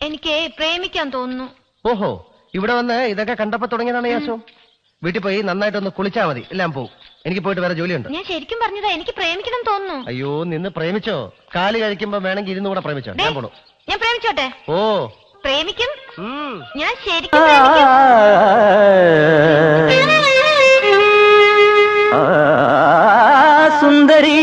എനിക്ക് പ്രേമിക്കാൻ തോന്നുന്നു. ഓഹോ, ഇവിടെ വന്ന് ഇതൊക്കെ കണ്ടപ്പോ തുടങ്ങിയതാണ് യാസോ. വീട്ടിൽ പോയി നന്നായിട്ടൊന്ന് കുളിച്ചാ മതി, എല്ലാം പോവും. എനിക്ക് പോയിട്ട് വേറെ ജോലിയുണ്ട്. ഞാൻ ശരിക്കും പറഞ്ഞതാ, എനിക്ക് പ്രേമിക്കണം തോന്നുന്നു. അയ്യോ, നിന്ന് പ്രേമിച്ചോ? കാല് കഴിക്കുമ്പോ വേണമെങ്കിൽ ഇരുന്ന് കൂടെ പ്രേമിച്ചോ. ഞാൻ പോണു. ഞാൻ പ്രേമിച്ചോട്ടെ? ഓ, പ്രേമിക്കും. ഞാൻ ശരിക്കും സുന്ദരി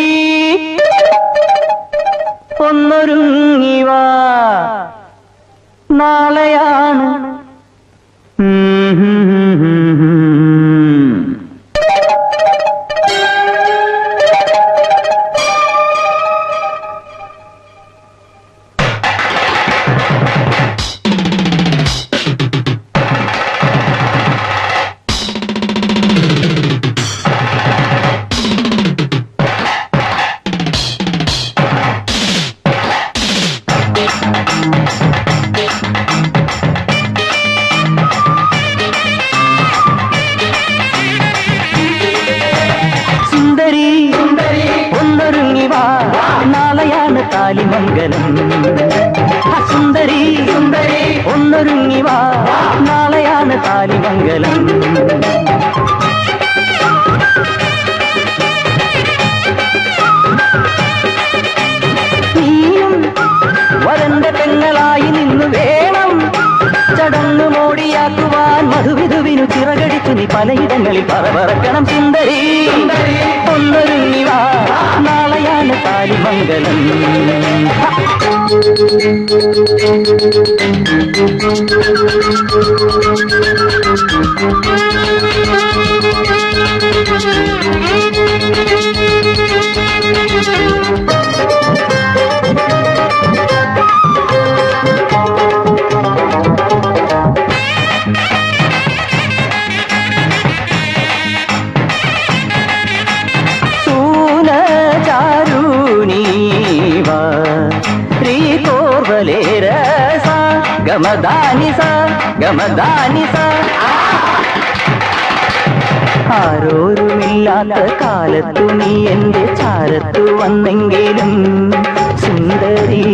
ഒന്നൊരുങ്ങിവാ, നാളെയാണ് താലിമംഗലം. സുന്ദരി സുന്ദരി ഒന്നൊരുങ്ങി വാ, നാളെയാണ് താലിമംഗലം. നീയും വരന്റെ പെങ്ങളായി നിന്നു വേണം ചടങ്ങ് മോടിയാക്കുവാൻ. മധുവിധുവിനു ചിറകടിച്ചു നീ പലയിടങ്ങളിൽ പറക്കണം. സുന്ദരി ഒന്നൊരുങ്ങി വാ, നാളെയാണ് താലിമംഗലം. ആരോരുമില്ലാത്ത കാലത്തു നീ എന്റെ ചാരത്തു വന്നെങ്കിലും സുന്ദരി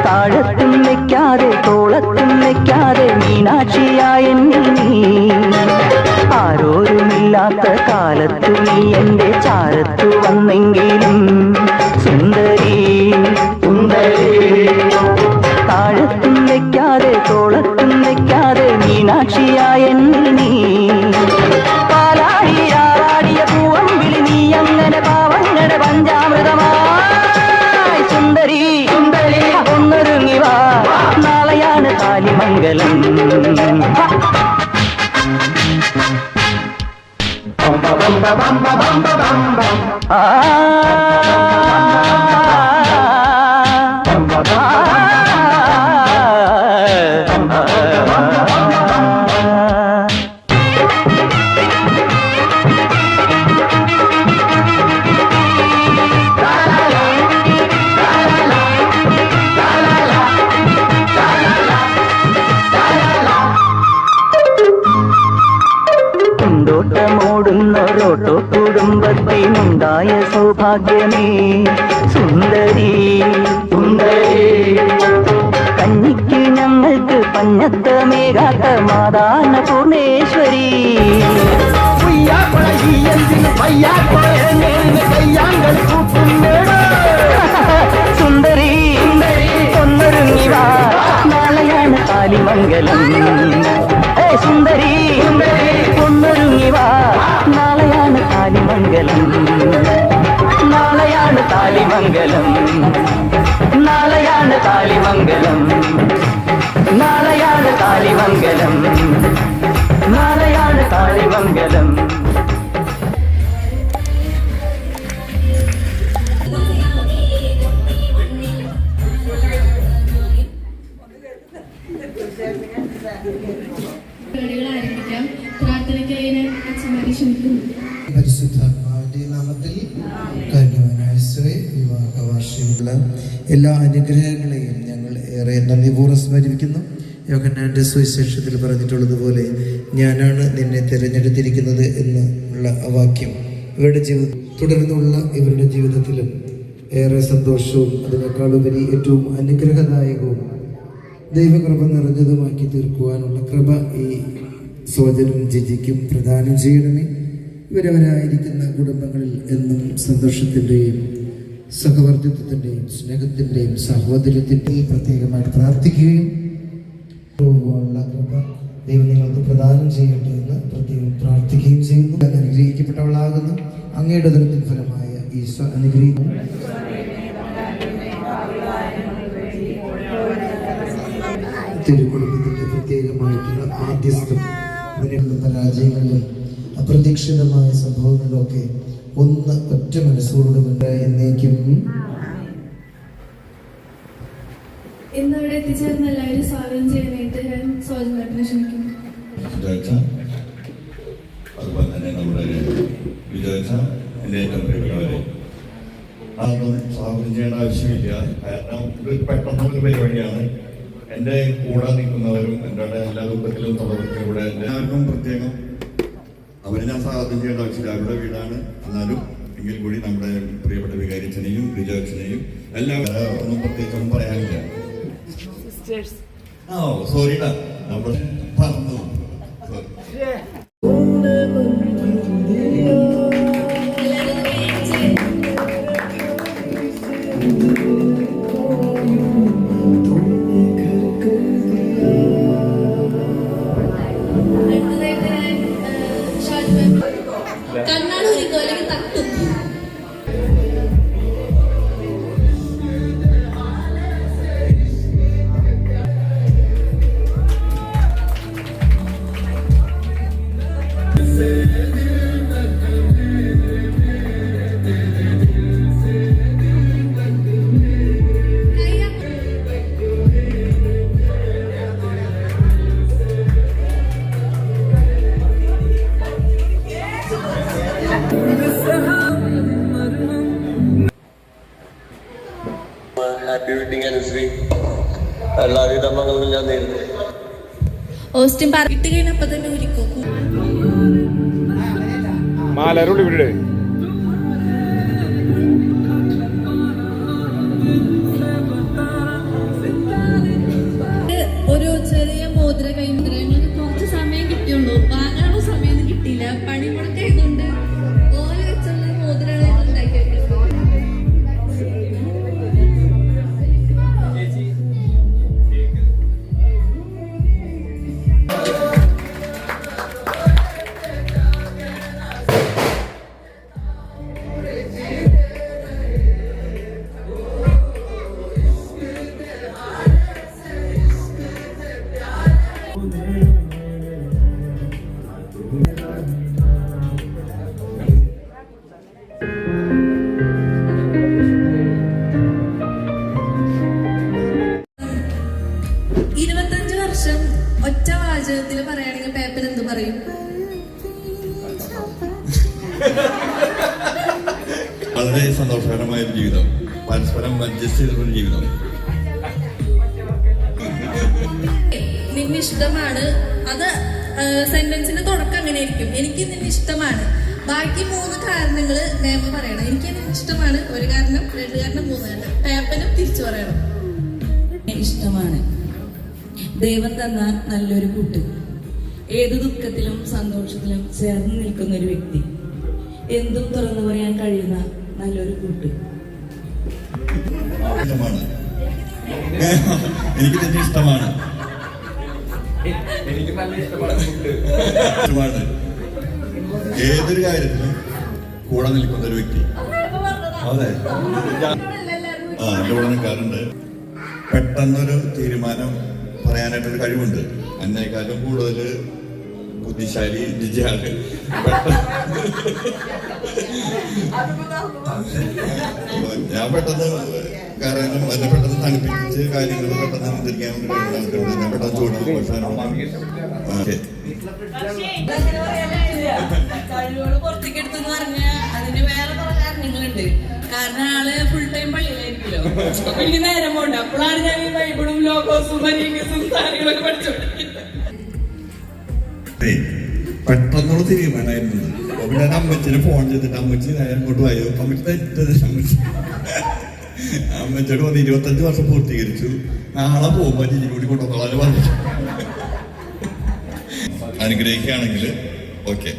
താഴത്തും വെക്കാതെ തോളത്തും വെക്കാതെ മീനാക്ഷിയായ നീ. ആരോരുമില്ലാത്ത കാലത്തു നീ എന്റെ ചാരത്തു വന്നെങ്കിലും സുന്ദരി താഴത്തും വെക്കാതെ തോളത്തും വെക്കാതെ മീനാക്ഷിയായ നീ. പാലാടിയാടിയ പൂവമ്പിളി നീ അങ്ങനെ പാവങ്ങളുടെ പഞ്ചാമൃതമായി. സുന്ദരി സുന്ദരി ഒന്നൊരുങ്ങി വാ, നാളെയാണ് താലിമംഗലം. ആ ോട്ടമോടുന്നൊരോട്ടോ കുടുംബത്തിനുണ്ടായ സൗഭാഗ്യമേ സുന്ദരി സുന്ദരി. കഞ്ഞിക്ക് ഞങ്ങൾക്ക് പഞ്ഞത്തമേകാത്ത മാതാന പൂർണേശ്വരി. സുന്ദരി ഒന്നൊരുങ്ങി വാ, നാളെയാണ് താലിമംഗലം. സുന്ദരി ഒന്നൊരുങ്ങി വാ, നാളെയാണ് താലിമംഗലം. നാളെയാണ് താലിമംഗലം. നാളെയാണ് താലിമംഗലം. നാളെയാണ് താലിമംഗലം. നാളെയാണ് താലിമംഗലം. പരിശുദ്ധാത്മാവിന്റെ നാമത്തിൽ വിവാഹ വാർഷികമുള്ള എല്ലാ അനുഗ്രഹങ്ങളെയും ഞങ്ങൾ ഏറെ നന്ദിപൂർവ്വം സ്മരിക്കുന്നു. യോഹന്നാന്റെ സുവിശേഷത്തിൽ പറഞ്ഞിട്ടുള്ളതുപോലെ ഞാനാണ് നിന്നെ തിരഞ്ഞെടുത്തിരിക്കുന്നത് എന്നുള്ള ആ വാക്യം ഇവരുടെ തുടർന്നുള്ള ഇവരുടെ ജീവിതത്തിലും ഏറെ സന്തോഷവും അതിനേക്കാളുപരി ഏറ്റവും അനുഗ്രഹദായകവും ദൈവകൃപ നിറഞ്ഞതുമാക്കി തീർക്കുവാനുള്ള കൃപ ഈ സോജനും ജിജിക്കും പ്രദാനം ചെയ്യണമേ. ഇവരവരായിരിക്കുന്ന കുടുംബങ്ങളിൽ എന്നും സന്തോഷത്തിൻ്റെയും സഹവർത്തിത്വത്തിൻ്റെയും സ്നേഹത്തിൻ്റെയും സഹോദര്യത്തിൻ്റെയും പ്രത്യേകമായിട്ട് പ്രാർത്ഥിക്കുകയും ഉള്ള കൃപ ദൈവം നിങ്ങൾക്ക് പ്രദാനം ചെയ്യട്ടെ എന്ന് പ്രത്യേകം പ്രാർത്ഥിക്കുകയും ചെയ്യുന്നു. അനുഗ്രഹിക്കപ്പെട്ടവളാകുന്നു അങ്ങയുടെ ദുരിതത്തിൻ ഫലമായ ഈശോ അനുഗ്രഹിക്കും. തിരുക്കുടുംബത്തിന്റെ പ്രത്യേകമായിട്ടുള്ള ആദ്യസ്ഥം ഇതിനുള്ള പരാജയങ്ങളിലും അപ്രതീക്ഷിതമായ സംഭവങ്ങളിലൊക്കെ ഒന്ന് ഒറ്റ മനസ്സോടുകൊണ്ട് എന്നേക്കും. ഇന്നിവിടെ എത്തിച്ചേർന്ന എല്ലാവരും സ്വാഗതം ചെയ്യാനായിട്ട് ഞാൻ സ്വാഗതം ക്ഷണിക്കുന്നു. അതുപോലെ തന്നെ നമ്മുടെ വിചാരിച്ച എൻ്റെ ഏറ്റവും പ്രിയപ്പെട്ടവരെ അതൊന്നും സ്വാഗതം ചെയ്യേണ്ട ആവശ്യമില്ല. കാരണം ഇത് പെട്ടെന്നൊരു പരിപാടിയാണ്. എൻ്റെ കൂടെ നിൽക്കുന്നവരും എൻ്റെ എല്ലാ ദുഃഖത്തിലും തുടർന്നും കൂടെ എല്ലാവർക്കും പ്രത്യേകം അവരെ ഞാൻ സ്വാഗതം ചെയ്യേണ്ട ആവശ്യമില്ല. അവരുടെ വീടാണ്. എന്നാലും എങ്കിൽ കൂടി നമ്മുടെ പ്രിയപ്പെട്ട വികാരിച്ചനെയും വിജയച്ചനെയും എല്ലാവരും ഒന്നും പ്രത്യേകിച്ചൊന്നും പറയാനില്ല. സോറിടാ നമ്മൾ പറഞ്ഞു. കണ്ണാട് ഒരുക്കോ അല്ലെങ്കിൽ തട്ടും. Happy wedding anniversary. എല്ലാവിധ മംഗളങ്ങളും ഞാൻ നേരുന്നു. ഓസ്റ്റിൻ ഇട്ട് കഴിഞ്ഞപ്പോ തന്നെ ഒരുക്കോ മാലരുള്ളി ഇവിടെ ഒരു ചെറിയ മോതിര കൈമുദ്ര ഞങ്ങൾക്ക് കുറച്ച് സമയം കിട്ടിയുള്ളൂ. വാങ്ങാനുള്ള സമയമൊന്നും കിട്ടിയില്ല. പണിമുടക്കായതുകൊണ്ട് ഓല വെച്ചുള്ള മോതിരകൾ ഞങ്ങൾ ഉണ്ടാക്കി വെക്കുന്നത്. ഒറ്റ വാചകത്തിൽ പറയുകയാണെങ്കിൽ പേപ്പർ എന്ത് പറയും? വളരെ സന്തോഷകരമായ ഒരു ജീവിതം, പരസ്പരം അഡ്ജസ്റ്റ് ചെയ്തൊരു ജീവിതം. നിന്നെ ഇഷ്ടമാണ്. അത് സെന്റൻസിന്റെ തുടക്കം അങ്ങനെ ആയിരിക്കും. എനിക്ക് നിന്നെ ഇഷ്ടമാണ്. ബാക്കി 3 കാരണങ്ങൾ നിയമം പറയണം. എനിക്ക് നിന്നെ ഇഷ്ടമാണ് 1 കാരണം, 2 കാരണം, 3 കാരണം. പേപ്പറും തിരിച്ചു പറയണം. ഇഷ്ടമാണ്. ദൈവം തന്ന നല്ലൊരു കൂട്ട്, ഏത് ദുഃഖത്തിലും സന്തോഷത്തിലും ചേർന്ന് നിൽക്കുന്ന ഒരു വ്യക്തി, എന്തും തുറന്നു പറയാൻ കഴിയുന്ന നല്ലൊരു കൂട്ട്. എനിക്ക് തന്നെ ഇഷ്ടമാണ്. എനിക്ക് നല്ല ഇഷ്ടമാണ്. ഏതൊരു കാര്യത്തിലും കൂടെ നിൽക്കുന്ന ഒരു വ്യക്തി. അതെ, എന്റെ കൂടെ നിൽക്കാറുണ്ട്. പെട്ടെന്നൊരു തീരുമാനം പറയാനായിട്ടൊരു കഴിവുണ്ട്. എന്നേക്കാളും കൂടുതൽ ബുദ്ധിശാലി ജിജിയാണ്. ഞാൻ പെട്ടെന്ന് കാരണം എന്നെ പെട്ടെന്ന് തണുപ്പിച്ച് കാര്യങ്ങൾ പെട്ടെന്ന് നിയന്ത്രിക്കാൻ ഞാൻ പെട്ടെന്ന് ചോദിക്കും. പക്ഷേ കഴിവുകൾ പുറത്തേക്ക് എടുത്തെന്ന് പറഞ്ഞാൽ അതിന് വേറെ കുറെ കാരണങ്ങളുണ്ട്. കാരണം ആള് ഫുൾ ടൈം പള്ളിയിലായിരിക്കുമല്ലോ. എനിക്ക് നേരം പോണ്ട. അപ്പോഴാണ് ഞാൻ ഈ ബൈബിളും ലോകോസും മരീകസും സാധനങ്ങളൊക്കെ പഠിച്ചുകൊണ്ടിരിക്കുന്നത്. പെട്ടെന്നുള്ള തീരുമാനമായിരുന്നു. അപ്പൊ ഞാൻ അമ്മച്ചിന് ഫോൺ ചെയ്തിട്ട് അമ്മച്ചി നേരം ഇങ്ങോട്ട് വായോ, അമ്മച്ചി തെറ്റത് അമ്മച്ചി അമ്മച്ചോട് വന്ന് 25 വർഷം പൂർത്തീകരിച്ചു. നാളെ പോകുമ്പോൾ ജിജി കൂടി കൊണ്ടുപോകാൻ പറഞ്ഞു. അനുഗ്രഹിക്കുകയാണെങ്കിൽ ഓക്കെ.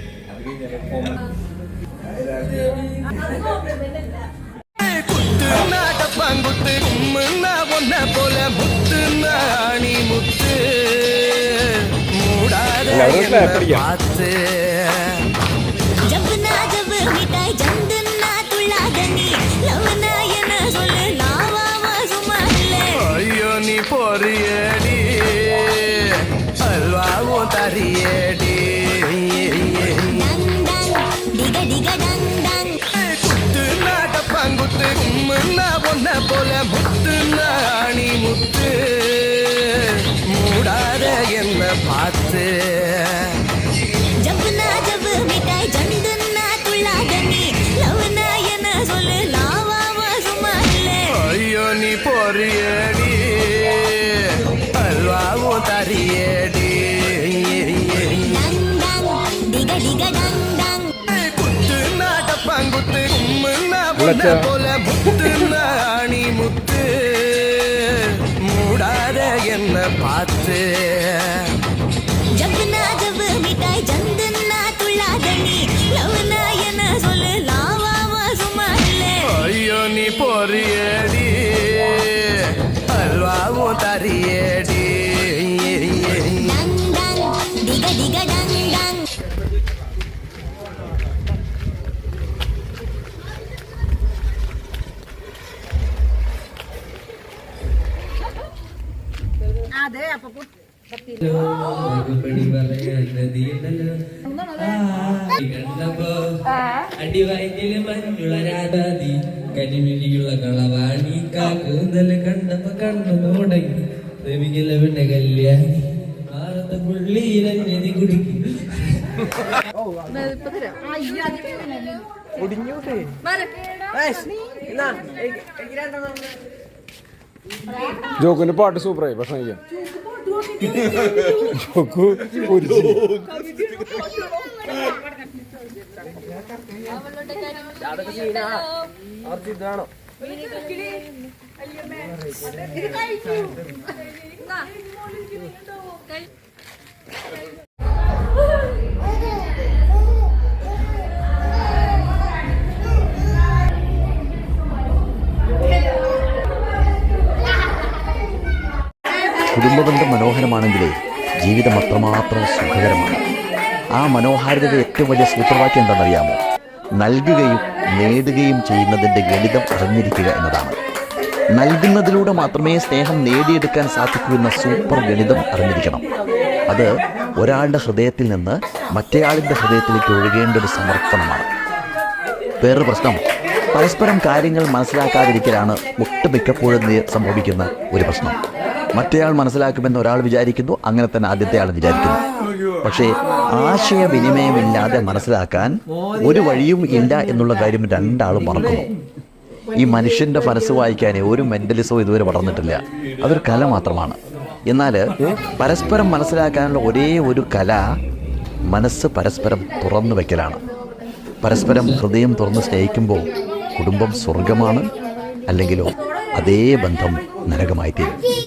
അയ്യോ നീ പൊറിയടി അൽവാവും തറിയടി കുത്തുനാട്ടപ്പാങ്കുത്ത് കുമ്മുന്ന പൊന്നെ പോലെ മുത്തുനാണി മുത്ത് മൂടാതെ എന്ന് പാത്ത് അയ്യോ നീ പൊറിയടി അൽവാവും തറിയടി കുത്തുനാട്ടപ്പാങ്കുത്ത് കുമ്മുന്ന പൊന്നെ പോലെ മുത്തുനാണി മുത്ത് മൂടാതെ എന്ന് പാത്ത് അയ്യോ നീ പൊറിയടി അൽവാവും തറിയടി അടിവയറ്റില് മഞ്ഞുള്ള രാധാതി കരിമിഴിയുള്ള കളവാണി കാക്കൂന്തല് കണ്ടപ്പോ കണ്ണു തുടങ്ങി രവികല പിന്നെ കല്യാണി ഭാരത പുള്ളീരഞ്ഞതി കുടിക്കും. ജോക്കിന്റെ പാട്ട് സൂപ്പറായി. ഭക്ഷണം കഴിക്കാം. ജോക്കു പൊരിച്ചു. കുടുംബബന്ധം മനോഹരമാണെങ്കിലേ ജീവിതം അത്രമാത്രം സുഖകരമാണ്. ആ മനോഹാരിതയുടെ ഏറ്റവും വലിയ സൂത്രവാക്യം എന്താണെന്നറിയാമോ? നൽകുകയും നേടുകയും ചെയ്യുന്നതിൻ്റെ ഗണിതം അറിഞ്ഞിരിക്കുക എന്നതാണ്. നൽകുന്നതിലൂടെ മാത്രമേ സ്നേഹം നേടിയെടുക്കാൻ സാധിക്കൂ എന്ന സൂപ്പർ ഗണിതം അറിഞ്ഞിരിക്കണം. അത് ഒരാളുടെ ഹൃദയത്തിൽ നിന്ന് മറ്റേയാളിൻ്റെ ഹൃദയത്തിലേക്ക് ഒഴുകേണ്ട ഒരു സമർപ്പണമാണ്. വേറൊരു പ്രശ്നം, പരസ്പരം കാര്യങ്ങൾ മനസ്സിലാക്കാതിരിക്കലാണ് ഒട്ടുമിക്കപ്പോഴും സംഭവിക്കുന്ന ഒരു പ്രശ്നം. മറ്റേയാൾ മനസ്സിലാക്കുമെന്ന് ഒരാൾ വിചാരിക്കുന്നു, അങ്ങനെ തന്നെ ആദ്യത്തെ ആൾ വിചാരിക്കുന്നു. പക്ഷേ ആശയവിനിമയമില്ലാതെ മനസ്സിലാക്കാൻ ഒരു വഴിയും ഇല്ല എന്നുള്ള കാര്യം രണ്ടാളും മറക്കുന്നു. ഈ മനുഷ്യൻ്റെ മനസ്സ് വായിക്കാൻ ഒരു മെൻ്റലിസവും ഇതുവരെ വളർന്നിട്ടില്ല. അതൊരു കല മാത്രമാണ്. എന്നാൽ പരസ്പരം മനസ്സിലാക്കാനുള്ള ഒരേ ഒരു കല മനസ്സ് പരസ്പരം തുറന്നു വയ്ക്കലാണ്. പരസ്പരം ഹൃദയം തുറന്ന് സ്നേഹിക്കുമ്പോൾ കുടുംബം സ്വർഗമാണ്, അല്ലെങ്കിലോ അതേ ബന്ധം നരകമായി തീരും.